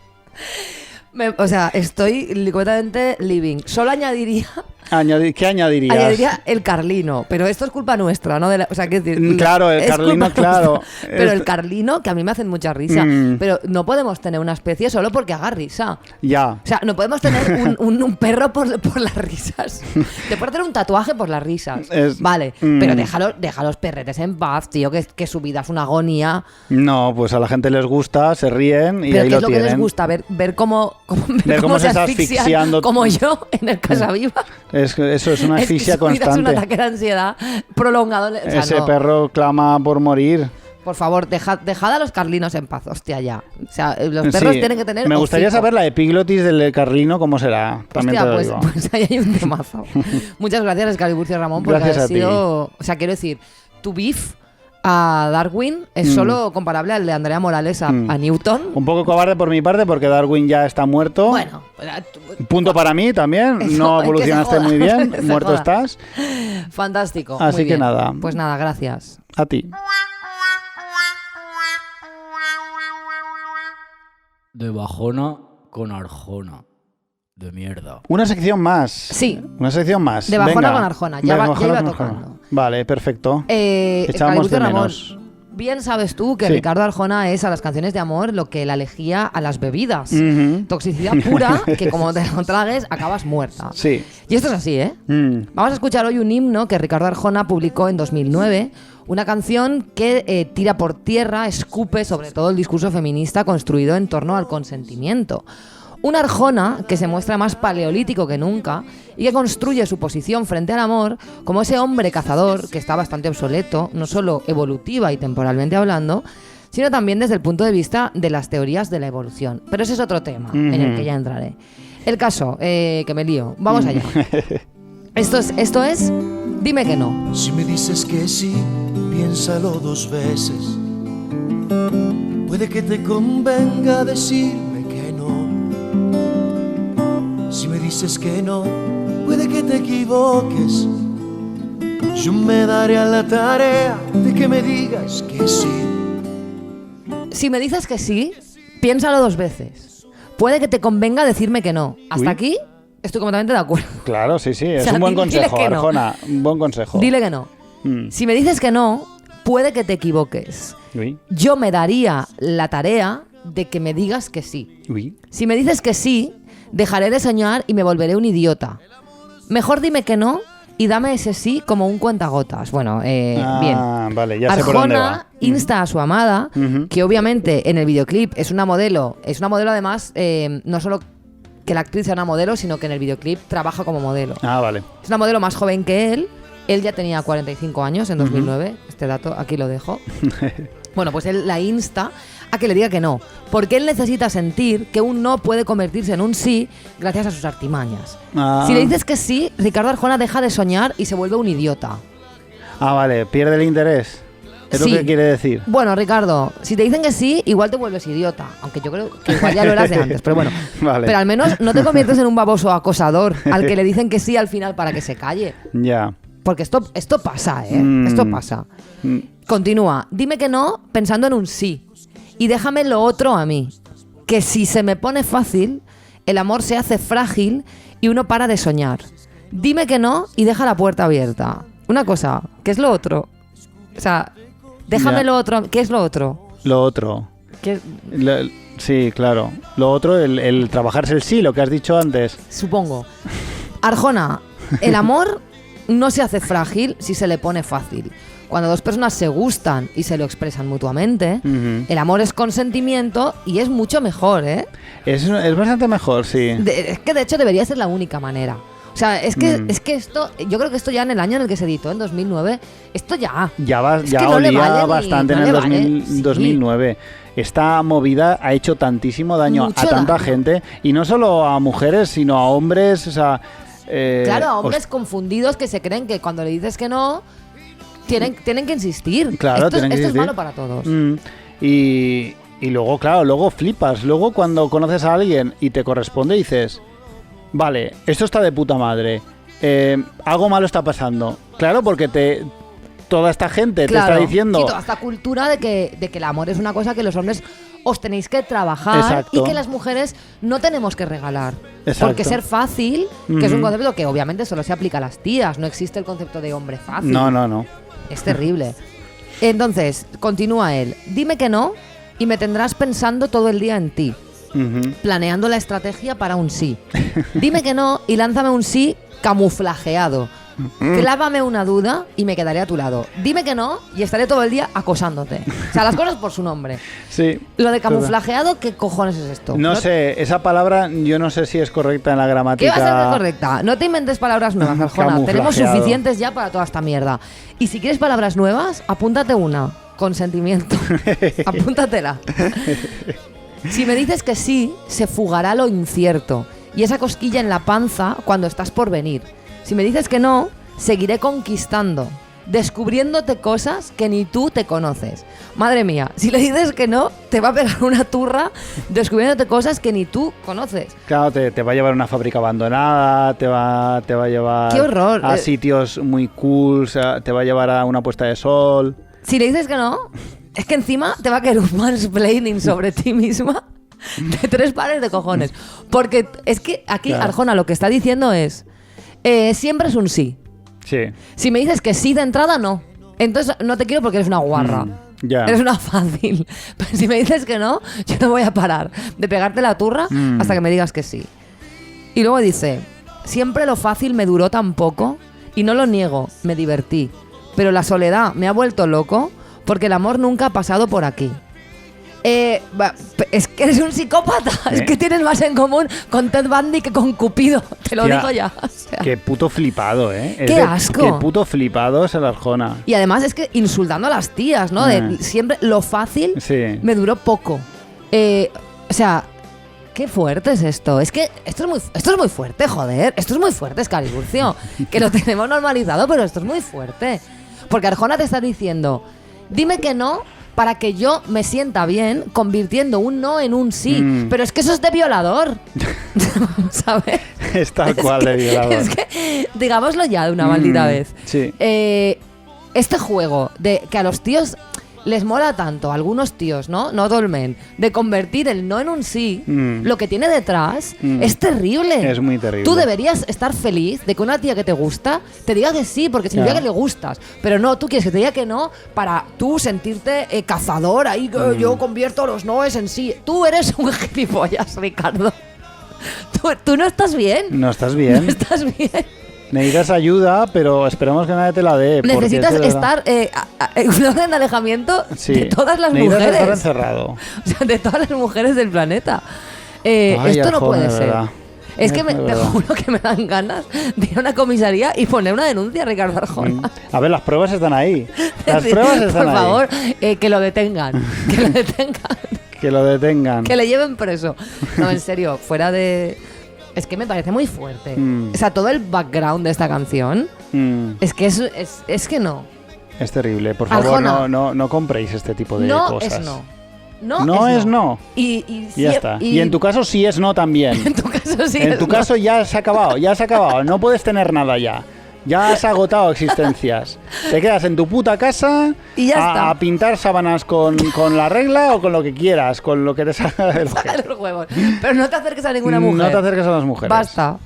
O sea, estoy completamente living. Solo añadiría ¿Qué añadirías? Añadiría el carlino, pero esto es culpa nuestra, ¿no? O sea, quiero decir, Claro, el es carlino, culpa claro. nuestra. Pero el carlino, que a mí me hacen mucha risa, pero no podemos tener una especie solo porque haga risa. Ya. O sea, no podemos tener un perro por las risas. Te puedes hacer un tatuaje por las risas. Vale, pero deja los perretes en paz, tío, que su vida es una agonía. No, pues a la gente les gusta, se ríen y Pero ahí ¿qué lo es lo tienen. que les gusta? Ver cómo se está asfixian, asfixiando. como yo en el Casa Viva. Eso es una asfixia Es que su vida constante. es un ataque de ansiedad prolongado. O sea, Ese no. perro clama por morir. Por favor, dejad a los carlinos en paz, hostia, ya. O sea, los perros Sí, tienen que tener me gustaría hocico. saber la epiglotis del carlino, cómo será. También Hostia, te lo pues, digo. pues ahí hay un temazo. Muchas gracias, Escaliburcio Ramón, porque Gracias ha a ti. sido... O sea, quiero decir, tu beef a Darwin es solo comparable al de Andrea Morales a Newton. Un poco cobarde por mi parte porque Darwin ya está muerto. Bueno, pues, Punto para mí también. Eso, No que se evolucionaste joda. muy bien. Se Muerto joda. estás. fantástico. Así muy que bien. nada. Pues nada, gracias. A ti. De bajona con arjona. De mierda. Una sección más. Sí. Una sección más. De bajona Venga. con arjona. De Ya bajona iba con tocando. arjona. Vale, perfecto. Escaliburcio de Ramón, menos. bien sabes tú que Sí. Ricardo Arjona es a las canciones de amor lo que la elegía a las bebidas. Ujú. Toxicidad pura que como te lo tragues acabas muerta. Sí. Y esto es así, ¿eh? Vamos a escuchar hoy un himno que Ricardo Arjona publicó en 2009, una canción que tira por tierra, escupe sobre todo el discurso feminista construido en torno al consentimiento. Un Arjona que se muestra más paleolítico que nunca y que construye su posición frente al amor como ese hombre cazador que está bastante obsoleto, no solo evolutiva y temporalmente hablando, sino también desde el punto de vista de las teorías de la evolución. Pero ese es otro tema en el que ya entraré. El caso, que me lío. Vamos allá. Esto es Dime que no. Si me dices que sí, piénsalo dos veces. Puede que te convenga decirme que no. Si me dices que no, puede que te equivoques. Yo me daré a la tarea de que me digas que sí. Si me dices que sí, piénsalo dos veces. Puede que te convenga decirme que no. Hasta Uy. aquí estoy completamente de acuerdo. Claro, sí, sí. Es O sea, un buen dile consejo, que no. Arjona. Un buen consejo. Dile que no. Mm. Si me dices que no, puede que te equivoques. Uy. Yo me daría la tarea de que me digas que sí. Uy. Si me dices que sí, dejaré de soñar y me volveré un idiota. Mejor dime que no y dame ese sí como un cuentagotas. Bueno, bien. Vale, ya sé por dónde va. Arjona insta a su amada, Ujú. que obviamente en el videoclip es una modelo además, no solo que la actriz sea una modelo, sino que en el videoclip trabaja como modelo. Vale. Es una modelo más joven que él ya tenía 45 años en 2009, este dato aquí lo dejo. Bueno, pues él la insta a que le diga que no, porque él necesita sentir que un no puede convertirse en un sí gracias a sus artimañas. Ah. Si le dices que sí, Ricardo Arjona deja de soñar y se vuelve un idiota. Ah, vale, pierde el interés. Es Sí. lo que quiere decir. Bueno, Ricardo, si te dicen que sí, igual te vuelves idiota, aunque yo creo que igual ya lo eras de antes, pero bueno. Vale. Pero al menos no te conviertes en un baboso acosador al que le dicen que sí al final para que se calle. Ya. Porque esto pasa, ¿eh? Mm. Esto pasa. Mm. Continúa. Dime que no pensando en un sí. Y déjame lo otro a mí. Que si se me pone fácil, el amor se hace frágil y uno para de soñar. Dime que no y deja la puerta abierta. Una cosa, ¿qué es lo otro? O sea, déjame Ya. lo otro. ¿Qué es lo otro? Lo otro. ¿Qué- Sí, claro. Lo otro, el trabajarse el sí, lo que has dicho antes. Supongo. Arjona, el amor no se hace frágil si se le pone fácil. Cuando dos personas se gustan y se lo expresan mutuamente, Ujú. el amor es consentimiento y es mucho mejor, ¿eh? Es bastante mejor, sí. Es que de hecho debería ser la única manera. O sea, es que esto, yo creo que esto ya en el año en el que se editó, en 2009, esto ya. Ya Es que no le olía vale ni- bastante no en el le vale, sí. 2009. Esta movida ha hecho tantísimo daño Mucho a tanta daño. gente, y no solo a mujeres, sino a hombres. O sea, Claro, a hombres confundidos que se creen que cuando le dices que no, tienen que insistir. Claro, esto es- tienen que esto es insistir. malo para todos. Y luego, claro, luego flipas. Luego cuando conoces a alguien y te corresponde, dices, vale, esto está de puta madre. Algo malo está pasando. Claro, porque toda esta gente te está diciendo... Sí, toda esta cultura de que el amor es una cosa que los hombres os tenéis que trabajar Exacto. y que las mujeres no tenemos que regalar. Exacto. Porque ser fácil, que es un Ujú. concepto que obviamente solo se aplica a las tías, no existe el concepto de hombre fácil. No. Es terrible. Entonces, continúa él. Dime que no y me tendrás pensando todo el día en ti, Ujú. planeando la estrategia para un sí. Dime que no y lánzame un sí camuflajeado. Clávame una duda y me quedaré a tu lado. Dime que no y estaré todo el día acosándote. O sea, las cosas por su nombre. Sí. Lo de camuflajeado, ¿qué cojones es esto? No sé, esa palabra yo no sé si es correcta en la ¿Qué gramática. va a ser correcta? No te inventes palabras nuevas, Arjona. Tenemos Camuflajeado. suficientes ya para toda esta mierda. Y si quieres palabras nuevas, apúntate una. Consentimiento. Apúntatela. Si me dices que sí, se fugará lo incierto. Y esa cosquilla en la panza cuando estás por venir. Si me dices que no, seguiré conquistando. Descubriéndote cosas que ni tú te conoces. Madre mía, si le dices que no, te va a pegar una turra descubriéndote cosas que ni tú conoces. Claro, te va a llevar a una fábrica abandonada, te va a llevar ¡Qué horror! a sitios muy cool, te va a llevar a una puesta de sol. Si le dices que no, es que encima te va a caer un mansplaining sobre ti misma de 3 pares de cojones. Porque es que aquí Claro. Arjona lo que está diciendo es, siempre es un sí. Sí. Si me dices que sí de entrada, no. Entonces no te quiero porque eres una guarra. Ya. Eres una fácil. Pero si me dices que no, yo no voy a parar de pegarte la turra hasta que me digas que sí. Y luego dice, siempre lo fácil me duró tan poco y no lo niego, me divertí. Pero la soledad me ha vuelto loco porque el amor nunca ha pasado por aquí. Es que eres un psicópata. Es que tienes más en común con Ted Bundy que con Cupido. Te lo Tía, digo ya. O sea. Qué puto flipado, ¿eh? ¡Qué asco! Qué puto flipado es el Arjona. Y además es que insultando a las tías, ¿no? De siempre lo fácil Sí. me duró poco. O sea, qué fuerte es esto. Es que esto es muy fuerte, joder. Esto es muy fuerte, Escaliburcio. Que lo tenemos normalizado, pero esto es muy fuerte. Porque Arjona te está diciendo, dime que no para que yo me sienta bien convirtiendo un no en un sí. Pero es que eso es de violador. ¿Sabes? Es tal cual de violador. Es que, digámoslo ya de una maldita vez. Sí. Este juego de que a los tíos les mola tanto, a algunos tíos, ¿no? No dolmen, de convertir el no en un sí, lo que tiene detrás es terrible. Es muy terrible. Tú deberías estar feliz de que una tía que te gusta te diga que sí, porque significa que le gustas. Pero no, tú quieres que te diga que no para tú sentirte cazador, ahí que yo convierto los noes en sí. Tú eres un gilipollas, Ricardo. Tú no estás bien. No estás bien. No estás bien. Necesitas ayuda, pero esperemos que nadie te la dé. porque Necesitas es de verdad- estar en un orden de alejamiento Sí. de todas las Necesitas estar mujeres. encerrado. O sea, de todas las mujeres del planeta. Ay, Esto no Arjona, puede de ser. verdad. Es que Es te verdad. juro que me dan ganas de ir a una comisaría y poner una denuncia a Ricardo Arjona. A ver, las pruebas están ahí. Las pruebas están Por ahí. favor, que lo detengan. Que lo detengan. Que lo detengan. Que le lleven preso. No, en serio, fuera de... Es que me parece muy fuerte. Mm. O sea, todo el background de esta canción es que es que no. Es terrible. Por favor, Arjona. no compréis este tipo de No cosas. es no. No, No es no. Y Y ya está. Y en tu caso sí es no también. En tu caso sí En es tu no. caso ya se ha acabado, ya se ha acabado. No puedes tener nada ya. Ya has agotado existencias. Te quedas en tu puta casa Y ya está. a pintar sábanas con la regla o con lo que quieras, con lo que te salga del Saca ojete. los huevos. Pero no te acerques a ninguna mujer. No te acerques a las mujeres. Basta.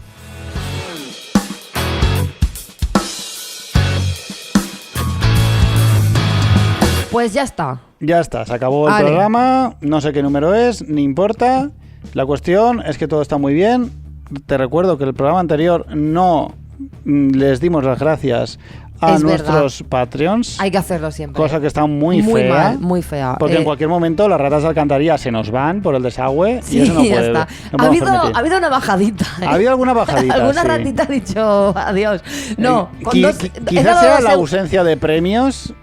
Pues ya está. Ya está, se acabó el Vale. programa. No sé qué número es, ni importa. La cuestión es que todo está muy bien. Te recuerdo que el programa anterior no les dimos las gracias a Es nuestros Patreons. Hay que hacerlo siempre. Cosa que está muy fea. mal, muy fea. Porque en cualquier momento las ratas de alcantarilla se nos van por el desagüe Sí, y eso no ya puede. está. no ha, podemos habido, permitir. ha habido una bajadita. ¿eh? ¿Ha habido alguna bajadita? Alguna sí. ratita ha dicho adiós. No, con Qui- dos- qui- he quizás dado sea dos la euros. ausencia de premios.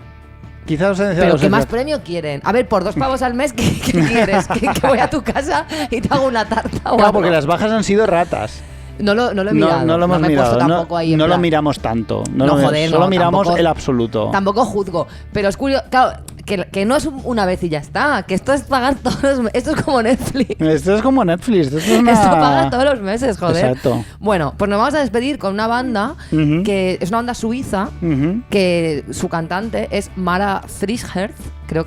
Quizás ausencia de Pero ¿qué ausencia. más premio quieren? A ver, por 2 pavos al mes, ¿qué quieres? ¿Que voy a tu casa y te hago una tarta o Claro, algo? porque las bajas han sido ratas. No lo he mirado. No lo hemos me he puesto mirado. tampoco ahí en No lo plan. miramos tanto. No, joder, solo no, miramos tampoco- el absoluto. Tampoco juzgo. Pero es curioso, claro, que no es una vez y ya está. Que esto es pagar todos los meses. Esto es como Netflix. Esto es como Netflix. Esto es una... Esto paga todos los meses, joder. Exacto. Bueno, pues nos vamos a despedir con una banda Ujú. que es una banda suiza, Ujú. que su cantante es Mara Frischherz, creo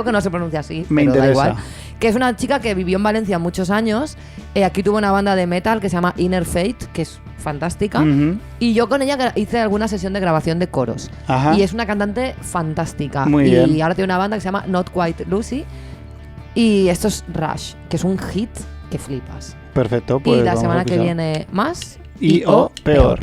que no se pronuncia así, Me pero da interesa. igual. Que es una chica que vivió en Valencia muchos años. Aquí tuvo una banda de metal que se llama Inner Fate, que es fantástica. Ujú. Y yo con ella hice alguna sesión de grabación de coros. Ajá. Y es una cantante fantástica. Muy y bien. ahora tiene una banda que se llama Not Quite Lucy. Y esto es Rush, que es un hit que flipas. Perfecto. Pues y la vamos a semana que escuchar. viene más. Y o peor.